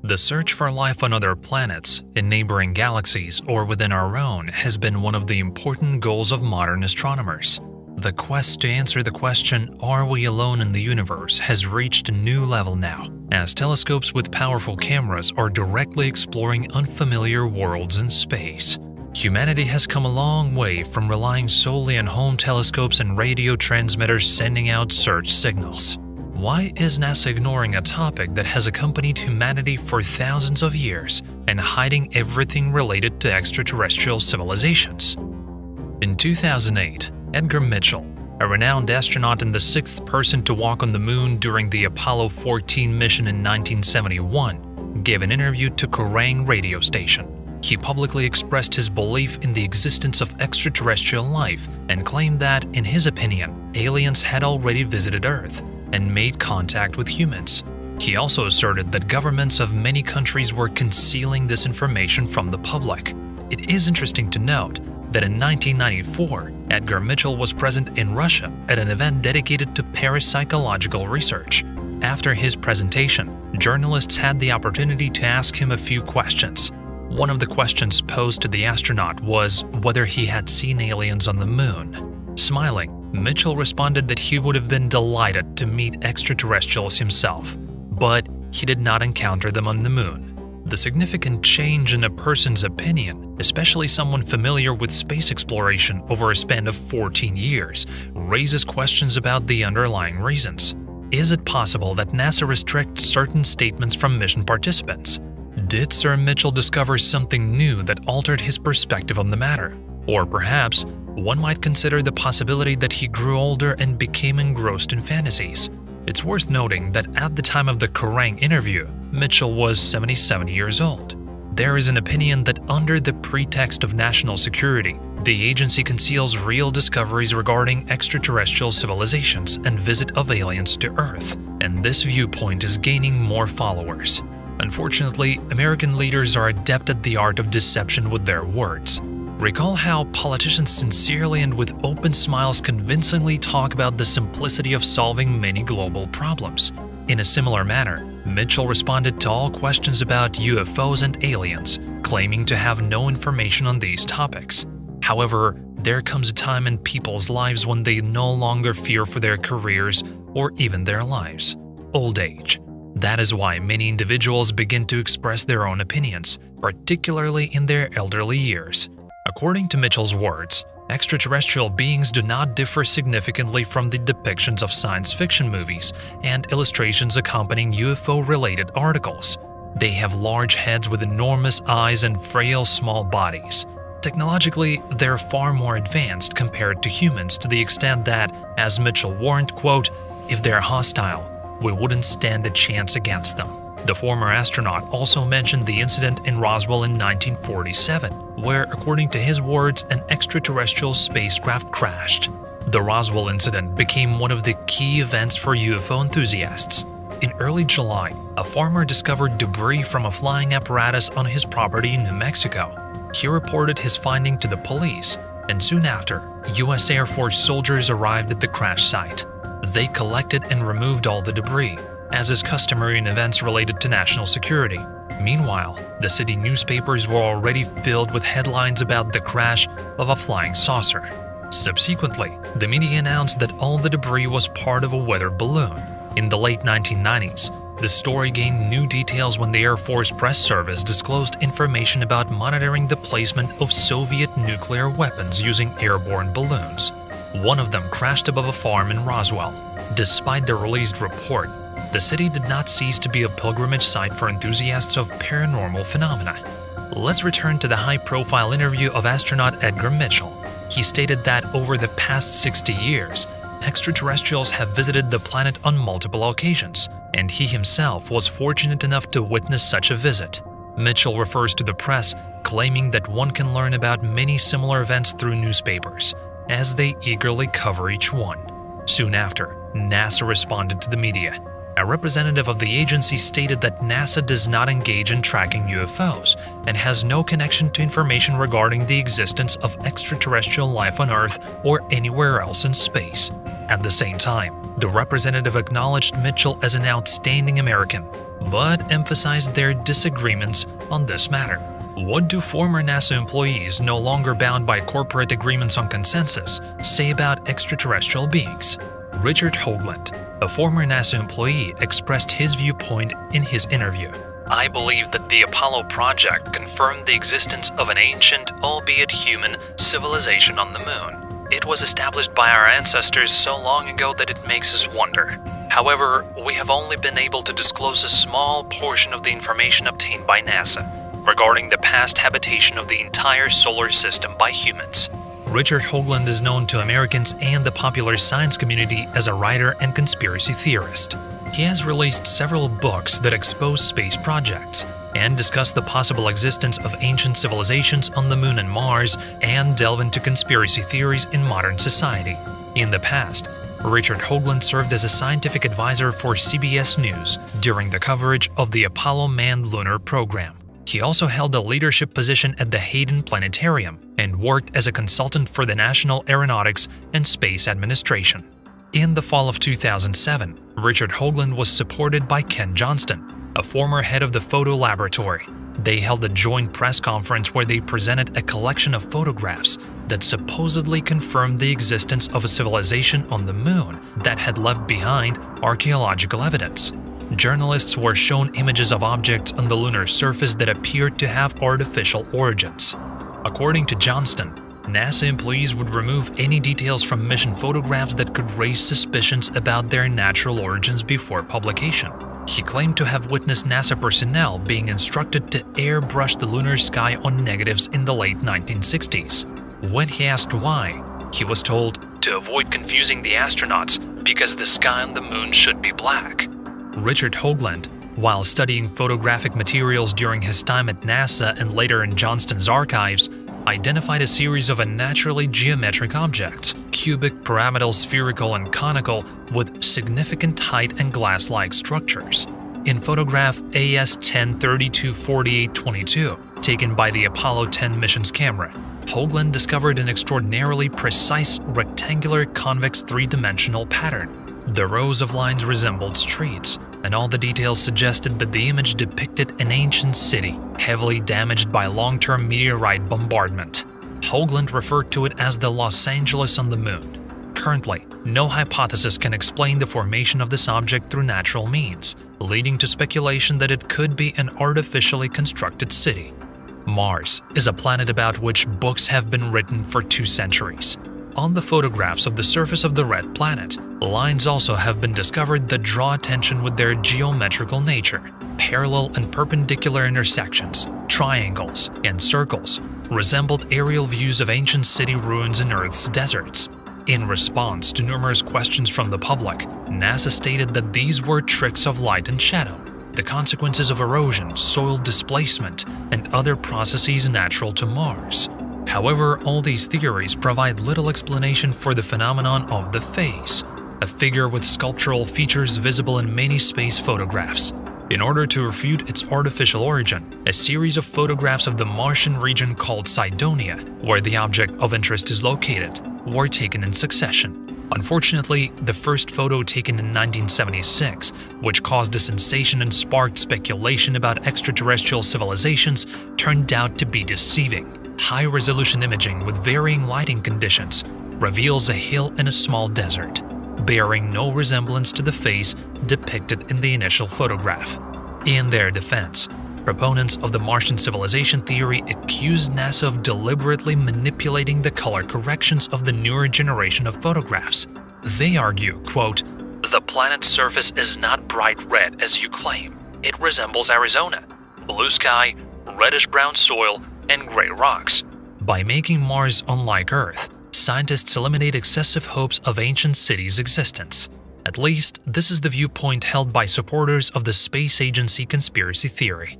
The search for life on other planets, in neighboring galaxies, or within our own has been one of the important goals of modern astronomers. The quest to answer the question, "Are we alone in the universe?" has reached a new level now, as telescopes with powerful cameras are directly exploring unfamiliar worlds in space. Humanity has come a long way from relying solely on home telescopes and radio transmitters sending out search signals. Why is NASA ignoring a topic that has accompanied humanity for thousands of years and hiding everything related to extraterrestrial civilizations? In 2008, Edgar Mitchell, a renowned astronaut and the sixth person to walk on the moon during the Apollo 14 mission in 1971, gave an interview to Kerrang! Radio station. He publicly expressed his belief in the existence of extraterrestrial life and claimed that, in his opinion, aliens had already visited Earth and made contact with humans. He also asserted that governments of many countries were concealing this information from the public. It is interesting to note that in 1994, Edgar Mitchell was present in Russia at an event dedicated to parapsychological research. After his presentation, journalists had the opportunity to ask him a few questions. One of the questions posed to the astronaut was whether he had seen aliens on the moon. Smiling, Mitchell responded that he would have been delighted to meet extraterrestrials himself, but he did not encounter them on the moon. The significant change in a person's opinion, especially someone familiar with space exploration over a span of 14 years, raises questions about the underlying reasons. Is it possible that NASA restricts certain statements from mission participants? Did Sir Mitchell discover something new that altered his perspective on the matter? Or perhaps, one might consider the possibility that he grew older and became engrossed in fantasies. It's worth noting that at the time of the Kerrang! Interview, Mitchell was 77 years old. There is an opinion that under the pretext of national security, the agency conceals real discoveries regarding extraterrestrial civilizations and visit of aliens to Earth, and this viewpoint is gaining more followers. Unfortunately, American leaders are adept at the art of deception with their words. Recall how politicians sincerely and with open smiles convincingly talk about the simplicity of solving many global problems. In a similar manner, Mitchell responded to all questions about UFOs and aliens, claiming to have no information on these topics. However, there comes a time in people's lives when they no longer fear for their careers or even their lives: old age. That is why many individuals begin to express their own opinions, particularly in their elderly years. According to Mitchell's words, extraterrestrial beings do not differ significantly from the depictions of science fiction movies and illustrations accompanying UFO-related articles. They have large heads with enormous eyes and frail small bodies. Technologically, they're far more advanced compared to humans to the extent that, as Mitchell warned, quote, "If they're hostile, we wouldn't stand a chance against them." The former astronaut also mentioned the incident in Roswell in 1947, where, according to his words, an extraterrestrial spacecraft crashed. The Roswell incident became one of the key events for UFO enthusiasts. In early July, a farmer discovered debris from a flying apparatus on his property in New Mexico. He reported his finding to the police, and soon after, U.S. Air Force soldiers arrived at the crash site. They collected and removed all the debris, as is customary in events related to national security. Meanwhile, the city newspapers were already filled with headlines about the crash of a flying saucer. Subsequently, the media announced that all the debris was part of a weather balloon. In the late 1990s, the story gained new details when the Air Force Press Service disclosed information about monitoring the placement of Soviet nuclear weapons using airborne balloons. One of them crashed above a farm in Roswell. Despite the released report, the city did not cease to be a pilgrimage site for enthusiasts of paranormal phenomena. Let's return to the high-profile interview of astronaut Edgar Mitchell. He stated that over the past 60 years, extraterrestrials have visited the planet on multiple occasions, and he himself was fortunate enough to witness such a visit. Mitchell refers to the press, claiming that one can learn about many similar events through newspapers, as they eagerly cover each one. Soon after, NASA responded to the media. A representative of the agency stated that NASA does not engage in tracking UFOs and has no connection to information regarding the existence of extraterrestrial life on Earth or anywhere else in space. At the same time, the representative acknowledged Mitchell as an outstanding American, but emphasized their disagreements on this matter. What do former NASA employees, no longer bound by corporate agreements on consensus, say about extraterrestrial beings? Richard Hoagland, a former NASA employee, expressed his viewpoint in his interview. "I believe that the Apollo project confirmed the existence of an ancient, albeit human, civilization on the moon. It was established by our ancestors so long ago that it makes us wonder. However, we have only been able to disclose a small portion of the information obtained by NASA regarding the past habitation of the entire solar system by humans." Richard Hoagland is known to Americans and the popular science community as a writer and conspiracy theorist. He has released several books that expose space projects and discuss the possible existence of ancient civilizations on the Moon and Mars, and delve into conspiracy theories in modern society. In the past, Richard Hoagland served as a scientific advisor for CBS News during the coverage of the Apollo manned lunar program. He also held a leadership position at the Hayden Planetarium and worked as a consultant for the National Aeronautics and Space Administration. In the fall of 2007, Richard Hoagland was supported by Ken Johnston, a former head of the photo laboratory. They held a joint press conference where they presented a collection of photographs that supposedly confirmed the existence of a civilization on the moon that had left behind archaeological evidence. Journalists were shown images of objects on the lunar surface that appeared to have artificial origins. According to Johnston, NASA employees would remove any details from mission photographs that could raise suspicions about their natural origins before publication. He claimed to have witnessed NASA personnel being instructed to airbrush the lunar sky on negatives in the late 1960s. When he asked why, he was told to avoid confusing the astronauts because the sky on the moon should be black. Richard Hoagland, while studying photographic materials during his time at NASA and later in Johnston's archives, identified a series of unnaturally geometric objects, cubic, pyramidal, spherical, and conical, with significant height and glass-like structures. In photograph AS-10-32-48-22, taken by the Apollo 10 mission's camera, Hoagland discovered an extraordinarily precise rectangular convex three-dimensional pattern. The rows of lines resembled streets, and all the details suggested that the image depicted an ancient city, heavily damaged by long-term meteorite bombardment. Hoagland referred to it as the Los Angeles on the moon. Currently, no hypothesis can explain the formation of this object through natural means, leading to speculation that it could be an artificially constructed city. Mars is a planet about which books have been written for 2 centuries. On the photographs of the surface of the red planet, lines also have been discovered that draw attention with their geometrical nature. Parallel and perpendicular intersections, triangles, and circles resembled aerial views of ancient city ruins in Earth's deserts. In response to numerous questions from the public, NASA stated that these were tricks of light and shadow, the consequences of erosion, soil displacement, and other processes natural to Mars. However, all these theories provide little explanation for the phenomenon of the face, a figure with sculptural features visible in many space photographs. In order to refute its artificial origin, a series of photographs of the Martian region called Cydonia, where the object of interest is located, were taken in succession. Unfortunately, the first photo taken in 1976, which caused a sensation and sparked speculation about extraterrestrial civilizations, turned out to be deceiving. High-resolution imaging with varying lighting conditions reveals a hill and a small desert, bearing no resemblance to the face depicted in the initial photograph. In their defense, proponents of the Martian civilization theory accused NASA of deliberately manipulating the color corrections of the newer generation of photographs. They argue, quote, "The planet's surface is not bright red as you claim. It resembles Arizona, blue sky, reddish-brown soil, and gray rocks." By making Mars unlike Earth, scientists eliminate excessive hopes of ancient cities' existence. At least, this is the viewpoint held by supporters of the space agency conspiracy theory.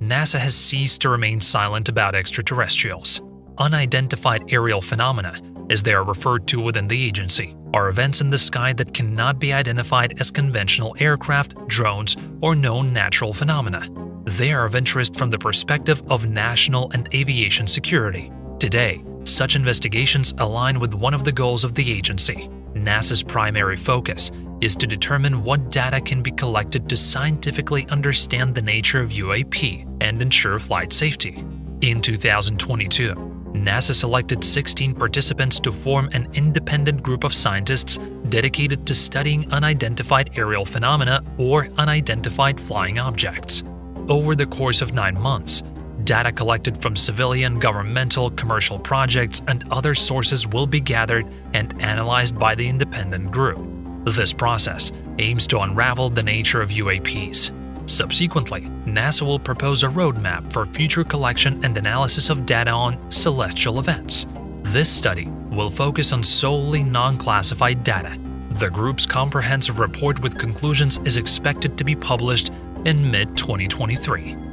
NASA has ceased to remain silent about extraterrestrials. Unidentified aerial phenomena, as they are referred to within the agency, are events in the sky that cannot be identified as conventional aircraft, drones, or known natural phenomena. They are of interest from the perspective of national and aviation security. Today, such investigations align with one of the goals of the agency. NASA's primary focus is to determine what data can be collected to scientifically understand the nature of UAP and ensure flight safety. In 2022, NASA selected 16 participants to form an independent group of scientists dedicated to studying unidentified aerial phenomena or unidentified flying objects. Over the course of 9 months, data collected from civilian, governmental, commercial projects, and other sources will be gathered and analyzed by the independent group. This process aims to unravel the nature of UAPs. Subsequently, NASA will propose a roadmap for future collection and analysis of data on celestial events. This study will focus on solely non-classified data. The group's comprehensive report with conclusions is expected to be published in mid-2023.